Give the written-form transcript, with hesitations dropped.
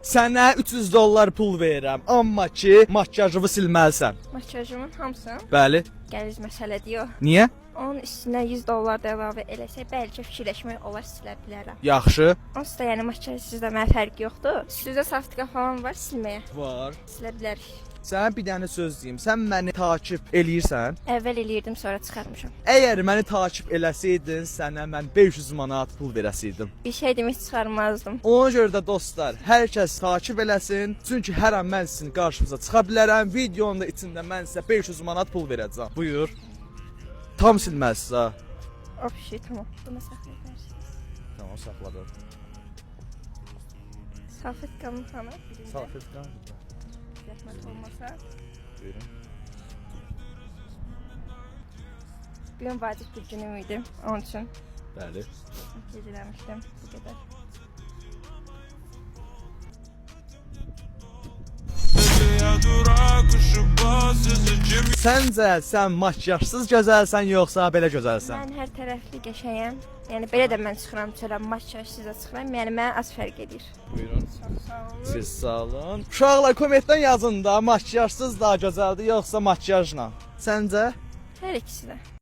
Sənə 300 dollar pul verirəm, amma ki, makyajımı silməlisən. Makyajımın hamısı Bəli. gəliz məsələ deyil. Niyə? Onun üstünə 100 dollar da əlavə eləsək, bəlkə fikirləşmək olar, silə bilərəm. Yaxşı. Onsuz da yəni makyaj sizdə mənə fərqi yoxdur. Sizdə saftika falan var silməyə. Var. Silə bilərik. Sənə bir dənə söz deyim. Sən məni takib eləyirsən. Əvvəl eləyirdim, sonra çıxarmışam. Əgər məni takib eləsəydin, sənə mən 500 manat pul verəsiydim. Bir şey demək çıxarmazdım. Ona görə də dostlar, hər kəs takib eləsin. Çünki hər an mən sizin qarşınıza çıxa bilərəm. Videonun da içində mən sizə 500 manat pul verəcəm. Buyur. Tam silməsiz ha. O bir şey tamam. Bunu saxlayabilirsiniz. Tamam, saxladım. Salfetkamın hanı? Salfetka. Zəhmət olmasa. Buyurun. Bugün vacib bir günüm idi. Onun üçün Bəli. gecələmişdim. Bu qədər. Səncə sən makyajsız gözəlsən yoxsa belə gözəlsən? Mən hər tərəfli qəşəyəm. Yəni belə də mən çıxıram çölə, makyajsız da çıxıram. Yəni mənə az fərq edir. Buyurun. Çox sağ olun. Siz sağ olun. Uşaqlar kommentdən yazın da makyajsız daha gözəldir yoxsa makyajla? Səncə? Hər ikisi də.